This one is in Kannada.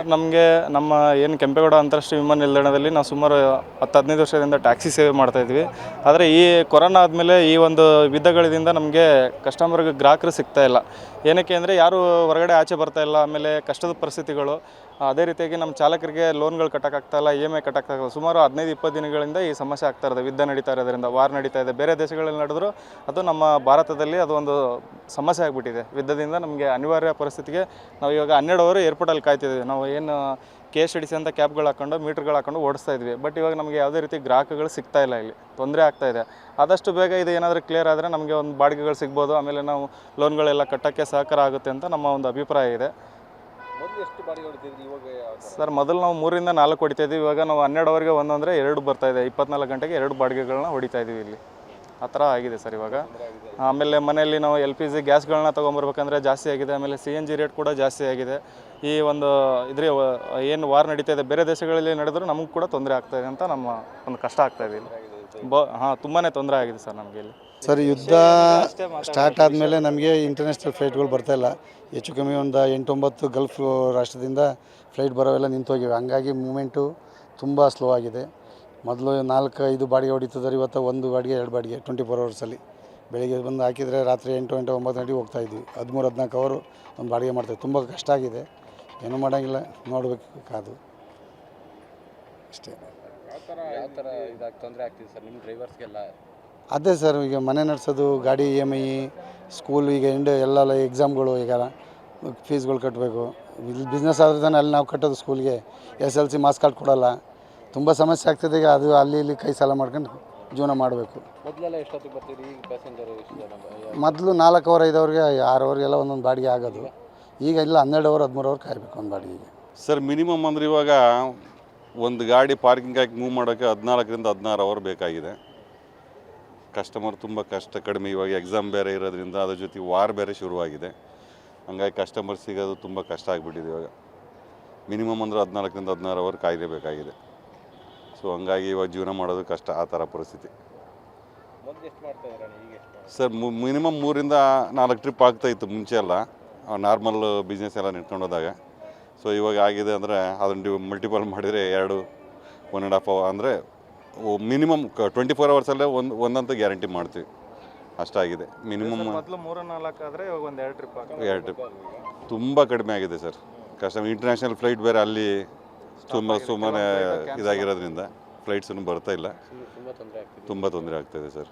ಸರ್ ನಮಗೆ ನಮ್ಮ ಏನು ಕೆಂಪೇಗೌಡ ಅಂತಾರಾಷ್ಟ್ರೀಯ ವಿಮಾನ ನಿಲ್ದಾಣದಲ್ಲಿ ನಾವು ಸುಮಾರು 10-15 ವರ್ಷದಿಂದ ಟ್ಯಾಕ್ಸಿ ಸೇವೆ ಮಾಡ್ತಾಯಿದ್ವಿ. ಆದರೆ ಈ ಕೊರೋನಾ ಆದಮೇಲೆ ಈ ಒಂದು ಯುದ್ಧಗಳಿಂದ ನಮಗೆ ಕಸ್ಟಮರ್ಗೆ ಗ್ರಾಹಕರು ಸಿಗ್ತಾ ಇಲ್ಲ. ಏನಕ್ಕೆ ಅಂದರೆ ಯಾರು ಹೊರಗಡೆ ಆಚೆ ಬರ್ತಾ ಇಲ್ಲ. ಆಮೇಲೆ ಕಷ್ಟದ ಪರಿಸ್ಥಿತಿಗಳು, ಅದೇ ರೀತಿಯಾಗಿ ನಮ್ಮ ಚಾಲಕರಿಗೆ ಲೋನ್ಗಳು ಕಟ್ಟೋಕ್ಕಾಗ್ತಾಯಿಲ್ಲ, EMI ಕಟ್ಟೋಕ್ಕಾಗಲ್ಲ. ಸುಮಾರು 15-20 ದಿನಗಳಿಂದ ಈ ಸಮಸ್ಯೆ ಆಗ್ತಾ ಇರೋದು. ಯುದ್ಧ ನಡೀತಾ ಇರೋದ್ರಿಂದ, ವಾರ್ ನಡೀತಾ ಇದೆ. ಬೇರೆ ದೇಶಗಳಲ್ಲಿ ನಡೆದರೂ ಅದು ನಮ್ಮ ಭಾರತದಲ್ಲಿ ಅದು ಒಂದು ಸಮಸ್ಯೆ ಆಗಿಬಿಟ್ಟಿದೆ. ಯುದ್ಧದಿಂದ ನಮಗೆ ಅನಿವಾರ್ಯ ಪರಿಸ್ಥಿತಿಗೆ ನಾವು ಇವಾಗ 12 ಅವರು ಏರ್ಪೋರ್ಟಲ್ಲಿ ಕಾಯ್ತಿದ್ದೀವಿ. ನಾವು ಏನು KSTC ಅಂತ ಕ್ಯಾಬ್ಗಳು ಹಾಕ್ಕೊಂಡು ಮೀಟ್ರ್ಗಳು ಹಾಕ್ಕೊಂಡು ಓಡಿಸ್ತಾ ಇದ್ವಿ. ಬಟ್ ಇವಾಗ ನಮಗೆ ಯಾವುದೇ ರೀತಿ ಗ್ರಾಹಕಗಳು ಸಿಗ್ತಾ ಇಲ್ಲ, ಇಲ್ಲಿ ತೊಂದರೆ ಆಗ್ತಾ ಇದೆ. ಆದಷ್ಟು ಬೇಗ ಇದು ಏನಾದರೂ ಕ್ಲಿಯರ್ ಆದರೆ ನಮಗೆ ಒಂದು ಬಾಡಿಗೆಗಳು ಸಿಗ್ಬೋದು. ಆಮೇಲೆ ನಾವು ಲೋನ್ಗಳೆಲ್ಲ ಕಟ್ಟೋಕ್ಕೆ ಸಹಕಾರ ಆಗುತ್ತೆ ಅಂತ ನಮ್ಮ ಒಂದು ಅಭಿಪ್ರಾಯ ಇದೆ. ಸರ್ ಮೊದಲು ನಾವು 3ರಿಂದ 4 ಹೊಡಿತಾಯಿದ್ವಿ. ಇವಾಗ ನಾವು 12 ಅವರಿಗೆ ಒಂದಂದರೆ 2 ಬರ್ತಾಯಿದೆ. 24 ಗಂಟೆಗೆ 2 ಬಾಡಿಗೆಗಳನ್ನ ಹೊಡಿತಾ ಇದ್ದೀವಿ ಇಲ್ಲಿ. ಆ ಥರ ಆಗಿದೆ ಸರ್ ಇವಾಗ. ಆಮೇಲೆ ಮನೆಯಲ್ಲಿ ನಾವು LPG ಗ್ಯಾಸ್ಗಳನ್ನ ತೊಗೊಂಬರ್ಬೇಕಂದ್ರೆ ಜಾಸ್ತಿ ಆಗಿದೆ. ಆಮೇಲೆ CNG ರೇಟ್ ಕೂಡ ಜಾಸ್ತಿ ಆಗಿದೆ. ಈ ಒಂದು ಏನು ವಾರ್ ನಡೀತಾ ಇದೆ, ಬೇರೆ ದೇಶಗಳಲ್ಲಿ ನಡೆದರೂ ನಮಗೆ ಕೂಡ ತೊಂದರೆ ಆಗ್ತಾಯಿದೆ ಅಂತ ನಮ್ಮ ಒಂದು ಕಷ್ಟ ಆಗ್ತಾಯಿದೆ ಇಲ್ಲಿ. ತುಂಬಾ ತೊಂದರೆ ಆಗಿದೆ ಸರ್ ನಮಗೆ ಇಲ್ಲಿ. ಸರ್ ಯುದ್ಧ ಸ್ಟಾರ್ಟ್ ಆದಮೇಲೆ ನಮಗೆ ಇಂಟರ್ನ್ಯಾಷನಲ್ ಫ್ಲೈಟ್ಗಳು ಬರ್ತಾಯಿಲ್ಲ. ಹೆಚ್ಚು ಕಮ್ಮಿ ಒಂದು 8-9 ಗಲ್ಫ್ ರಾಷ್ಟ್ರದಿಂದ ಫ್ಲೈಟ್ ಬರೋವೆಲ್ಲ ನಿಂತೋಗಿವೆ. ಹಂಗಾಗಿ ಮೂಮೆಂಟು ತುಂಬ ಸ್ಲೋ ಆಗಿದೆ. ಮೊದಲು 4-5 ಬಾಡಿಗೆ ಹೊಡಿತಿದ್ದಾರೆ, ಇವತ್ತು 1 ಬಾಡಿಗೆ 2 ಬಾಡಿಗೆ 24 ಅವರ್ಸಲ್ಲಿ. ಬೆಳಿಗ್ಗೆ ಬಂದು ಹಾಕಿದರೆ ರಾತ್ರಿ 8-9 ಗಂಟೆಗೆ ಹೋಗ್ತಾಯಿದ್ವಿ. 13-14 ಅವರು ಒಂದು ಬಾಡಿಗೆ ಮಾಡ್ತಾಯಿದ್ವಿ. ತುಂಬ ಕಷ್ಟ ಆಗಿದೆ, ಏನೂ ಮಾಡೋಂಗಿಲ್ಲ, ನೋಡಬೇಕು ಕಾದು ಅಷ್ಟೇ. ತೊಂದರೆ ಆಗ್ತಿದೆ ಸರ್ ನಿಮ್ಮ ಡ್ರೈವರ್ಸ್ಗೆಲ್ಲ? ಅದೇ ಸರ್, ಈಗ ಮನೆ ನಡೆಸೋದು, ಗಾಡಿ EMI, ಸ್ಕೂಲ್, ಈಗ ಎಲ್ಲ ಎಕ್ಸಾಮ್ಗಳು, ಈಗ ಫೀಸ್ಗಳು ಕಟ್ಟಬೇಕು. ಇಲ್ಲಿ ಬಿಸ್ನೆಸ್ ಆದರೆ ತಾನೇ ಅಲ್ಲಿ ನಾವು ಕಟ್ಟೋದು ಸ್ಕೂಲ್ಗೆ. SLC ಮಾರ್ಕ್ಸ್ ಕಾರ್ಡ್ ಕೊಡೋಲ್ಲ. ತುಂಬ ಸಮಸ್ಯೆ ಆಗ್ತದೆ. ಈಗ ಅದು ಅಲ್ಲಿ ಇಲ್ಲಿ ಕೈ ಸಾಲ ಮಾಡ್ಕೊಂಡು ಜೀವನ ಮಾಡಬೇಕು. ಮೊದಲೆಲ್ಲ ಎಷ್ಟೊತ್ತಿಗೆ ಬರ್ತೀರಿ? ಈಗ ಪ್ಯಾಸೆಂಜರ್ ಮೊದಲು 4 ಅವರ್ 5 ಅವರಿಗೆ 6 ಅವರಿಗೆಲ್ಲ ಒಂದೊಂದು ಬಾಡಿಗೆ ಆಗೋದು. ಈಗ ಇಲ್ಲ 12 ಅವರ್ 13 ಅವರ್ ಕಾಯಬೇಕು ಒಂದು ಬಾಡಿಗೆಗೆ. ಸರ್ ಮಿನಿಮಮ್ ಅಂದರೆ ಇವಾಗ ಒಂದು ಗಾಡಿ ಪಾರ್ಕಿಂಗ್ ಹಾಕಿ ಮೂವ್ ಮಾಡೋಕ್ಕೆ 14ರಿಂದ 16 ಅವರ್ ಬೇಕಾಗಿದೆ. ಕಸ್ಟಮರ್ ತುಂಬ ಕಡಿಮೆ. ಇವಾಗ ಎಕ್ಸಾಮ್ ಬೇರೆ ಇರೋದ್ರಿಂದ ಅದ್ರ ಜೊತೆ ವಾರ್ ಬೇರೆ ಶುರುವಾಗಿದೆ. ಹಂಗಾಗಿ ಕಸ್ಟಮರ್ ಸಿಗೋದು ತುಂಬ ಕಷ್ಟ ಆಗಿಬಿಟ್ಟಿದೆ. ಇವಾಗ ಮಿನಿಮಮ್ ಅಂದರೆ 14ರಿಂದ 16 ಅವರ್ ಕಾಯಲೇಬೇಕಾಗಿದೆ. ಸೊ ಹಂಗಾಗಿ ಇವಾಗ ಜೀವನ ಮಾಡೋದು ಕಷ್ಟ, ಆ ಥರ ಪರಿಸ್ಥಿತಿ. ಸರ್ ಮಿನಿಮಮ್ 3ರಿಂದ 4 ಟ್ರಿಪ್ ಆಗ್ತಾಯಿತ್ತು ಮುಂಚೆ ಎಲ್ಲ, ನಾರ್ಮಲ್ ಬಿಸ್ನೆಸ್ ಎಲ್ಲ ನಿಂತ್ಕೊಂಡು ಹೋದಾಗ. ಸೊ ಇವಾಗ ಆಗಿದೆ ಅಂದರೆ ಅದನ್ನು ಮಲ್ಟಿಪಲ್ ಮಾಡಿದರೆ 1.5 ಅವರ್ ಅಂದರೆ ಮಿನಿಮಮ್ 24 ಅವರ್ಸಲ್ಲೇ ಒಂದಂತೂ ಗ್ಯಾರಂಟಿ ಮಾಡ್ತೀವಿ. ಅಷ್ಟಾಗಿದೆ ಮಿನಿಮಮ್. ಮೊದಲು 3-4 ಆದರೆ ಇವಾಗ ಒಂದು 2 ಟ್ರಿಪ್ 2 ಟ್ರಿಪ್ ತುಂಬ ಕಡಿಮೆ ಆಗಿದೆ ಸರ್. ಇಂಟರ್ನ್ಯಾಷನಲ್ ಫ್ಲೈಟ್ ಬೇರೆ ಅಲ್ಲಿ ಸುಮ್ಮನೆ ಇದಾಗಿರೋದ್ರಿಂದ ಫ್ಲೈಟ್ಸನ್ನು ಬರ್ತಾ ಇಲ್ಲ. ತುಂಬ ತೊಂದರೆ ಆಗ್ತಾಯಿದೆ ಸರ್.